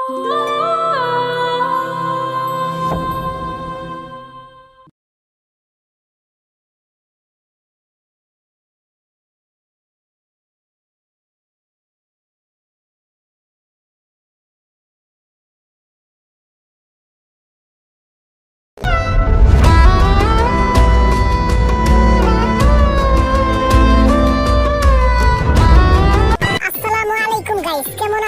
কেমন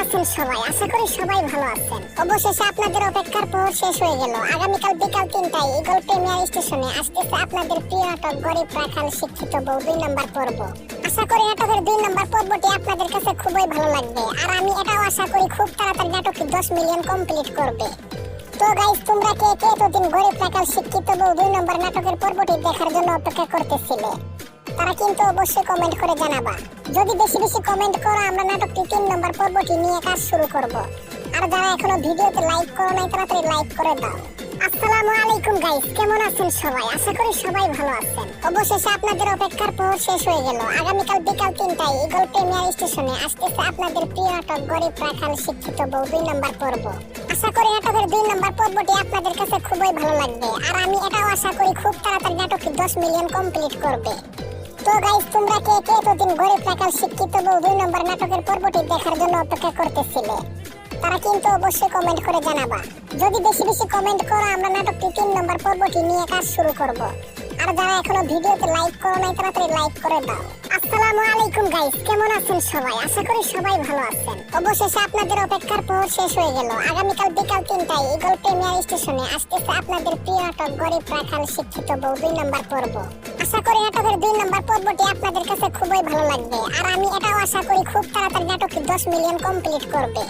আছেন সবাই? আশা করি সবাই ভালো আছেন। অবশেষে আপনাদের অপেক্ষার প্রহর শেষ হয়ে গেল। আগামীকাল বিকাল 3টায় ঈগল প্রিমিয়ার স্টেশনে আসতেছে আপনাদের প্রিয় নাটক গরিব রাখাল শিক্ষিত বউ 2 নম্বর পর্ব। আশা করি নাটকের 2 নম্বর পর্বটি আপনাদের কাছে খুবই ভালো লাগবে, আর আমি এটাও আশা করি খুব তাড়াতাড়ি নাটকটি 10 মিলিয়ন কমপ্লিট করবে। তো গাইস, তোমরা কে কে এতদিন গরিব রাখাল শিক্ষিত বউ 2 নম্বর নাটকের পর্বটি দেখার জন্য অপেক্ষা করতেছিলে? তারা কিন্তু অবশ্যই কমেন্ট করে জানাবা। যদি বেশি বেশি কমেন্ট করো, আমরা নাটকটি 3 নম্বর পর্বটি নিয়ে কাজ শুরু করব। আর যারা এখনো ভিডিওতে লাইক করো নাই, তাড়াতাড়ি লাইক করে দাও। আসসালামু আলাইকুম গাইস, কেমন আছেন সবাই? আশা করি সবাই ভালো আছেন। অবশেষে আপনাদের অপেক্ষার প্রহর শেষ হয়ে গেল। আগামীকাল বিকাল 3টায় ঈগল প্রিমিয়ার স্টেশনে আসতেছে আপনাদের প্রিয় নাটক গরিব রাখাল শিক্ষিত বউ 2 নম্বর পর্ব। আশা করি নাটকের 2 নম্বর পর্বটি আপনাদের কাছে খুবই ভালো লাগবে, আর আমি এটাও আশা করি খুব তাড়াতাড়ি নাটকটি 10 মিলিয়ন কমপ্লিট করবে। তো গাইস, তোমরা কে কে এতদিন গরিব রাখাল শিক্ষিত বউ 2 নম্বর নাটকের পর্বটি দেখার জন্য অপেক্ষা করতেছিলে? তারা কিন্তু অবশ্যই কমেন্ট করে জানাবা। যদি বেশি বেশি কমেন্ট করো, আমরা নাটকটি 3 নম্বর পর্বটি নিয়ে কাজ শুরু করব। আর যারা এখনো ভিডিওতে লাইক করো নাই, তাড়াতাড়ি লাইক করে দাও। আসসালামু আলাইকুম গাইস, কেমন আছেন সবাই? আশা করি সবাই ভালো আছেন। অবশেষে আপনাদের অপেক্ষার প্রহর শেষ হয়ে গেল। আগামীকাল বিকাল 3টায় ঈগল প্রিমিয়ার স্টেশনে আসতেছে আপনাদের প্রিয় নাটক গরিব রাখাল শিক্ষিত বউ 2 নম্বর পর্ব। আশা করি নাটকের 2 নম্বর পর্বটি আপনাদের কাছে খুবই ভালো লাগবে, আর আমি এটাও আশা করি খুব তাড়াতাড়ি নাটকটি 10 মিলিয়ন কমপ্লিট করবে।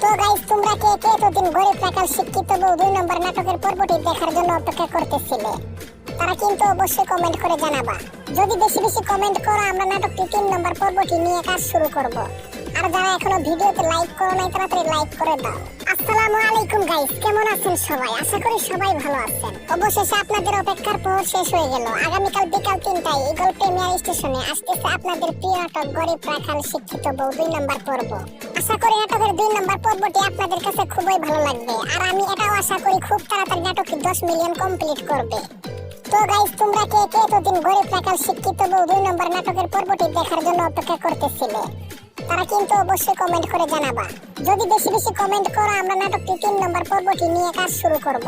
তো গাইস, তোমরা কে কে এতদিন গরিব রাখাল শিক্ষিত বউ 2 নম্বর নাটকের পর্বটি দেখার জন্য অপেক্ষা করতেছিলে? তারা কিন্তু অবশ্যই কমেন্ট করে জানাবা। যদি বেশি বেশি কমেন্ট করো, আমরা নাটকটি 3 নম্বর পর্বটি নিয়ে কাজ শুরু করব। আর যারা এখনো ভিডিওতে লাইক করো নাই, তাড়াতাড়ি লাইক করে দাও। আসসালামু আলাইকুম গাইস, কেমন আছেন সবাই? আশা করি সবাই ভালো আছেন। অবশেষে আপনাদের অপেক্ষার প্রহর শেষ হয়ে গেল। আগামীকাল বিকাল 3টায় ঈগল প্রিমিয়ার স্টেশনে আসতেছে আপনাদের প্রিয় নাটক গরিব রাখাল শিক্ষিত বউ 2 নম্বর পর্ব। আশা করি নাটকের 2 নম্বর পর্বটি আপনাদের কাছে খুবই ভালো লাগবে, আর আমি এটাও আশা করি খুব তাড়াতাড়ি নাটকটি 10 মিলিয়ন কমপ্লিট করবে। তো গাইস, তোমরা কে কে এতদিন গরিব রাখাল শিক্ষিত বউ 2 নম্বর নাটকের পর্বটি দেখার জন্য অপেক্ষা করতেছিলে? তারা কিন্তু অবশ্যই কমেন্ট করে জানাবা। যদি বেশি বেশি কমেন্ট করো, আমরা নাটকটি 3 নম্বর পর্বটি নিয়ে কাজ শুরু করব।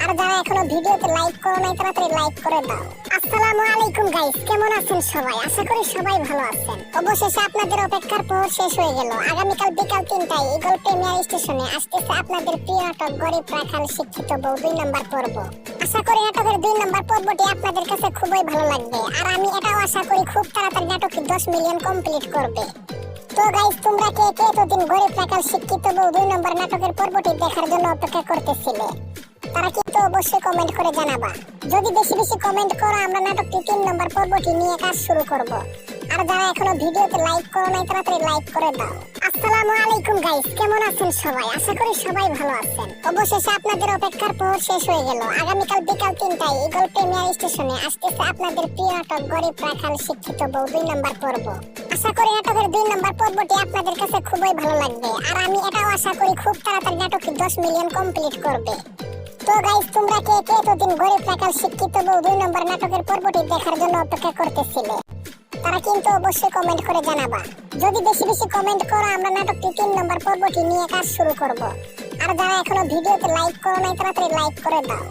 আর যারা এখনো ভিডিওতে লাইক করো নাই, তাড়াতাড়ি লাইক করে দাও। আসসালামু আলাইকুম গাইস, কেমন আছেন সবাই? আশা করি সবাই ভালো আছেন। অবশেষে আপনাদের অপেক্ষার প্রহর শেষ হয়ে গেল। আগামীকাল বিকাল 3টায় ঈগল প্রিমিয়ার স্টেশনে আসতেছে আপনাদের প্রিয় নাটক গরিব রাখাল শিক্ষিত বউ 2 নম্বর পর্ব। আশা করি নাটকের 2 নম্বর পর্বটি আপনাদের কাছে খুবই ভালো লাগবে, আর আমি এটাও আশা করি খুব তাড়াতাড়ি নাটকটি 10 মিলিয়ন কমপ্লিট করবে। তো গাইস, তোমরা কে কে এতদিন গরিব রাখাল শিক্ষিত বউ 2 নম্বর নাটকের পর্বটি দেখার জন্য অপেক্ষা করতেছিলে? তারা কিন্তু অবশ্যই কমেন্ট করে জানাবা। যদি বেশি বেশি কমেন্ট করো, আমরা নাটকটি 3 নম্বর পর্বটি নিয়ে কাজ শুরু করব। আর যারা এখনো ভিডিওতে লাইক করো নাই, তাড়াতাড়ি লাইক করে দাও। আসসালামু আলাইকুম গাইস, কেমন আছেন সবাই? আশা করি সবাই ভালো আছেন। অবশেষে আপনাদের অপেক্ষার প্রহর শেষ হয়ে গেল। আগামীকাল বিকাল 3টায় ঈগল প্রিমিয়ার স্টেশনে আসতেছে আপনাদের প্রিয় নাটক গরিব রাখাল শিক্ষিত বউ 2 নম্বর পর্ব। আশা করি নাটকের 2 নম্বর পর্বটি আপনাদের কাছে খুবই ভালো লাগবে, আর আমি এটাও আশা করি খুব তাড়াতাড়ি নাটকটি 10 মিলিয়ন কমপ্লিট করবে। তো গাইস, তোমরা কে কে এতদিন গরিব রাখাল শিক্ষিত বউ 2 নম্বর নাটকের পর্বটি দেখার জন্য অপেক্ষা করতেছিলে? তারা কিন্তু অবশ্যই কমেন্ট করে জানাবা। যদি বেশি বেশি কমেন্ট করো, আমরা নাটকটি 3 নম্বর পর্বটি নিয়ে কাজ শুরু করব। আর যারা এখনো ভিডিওতে লাইক করো নাই, তাড়াতাড়ি লাইক করে দাও।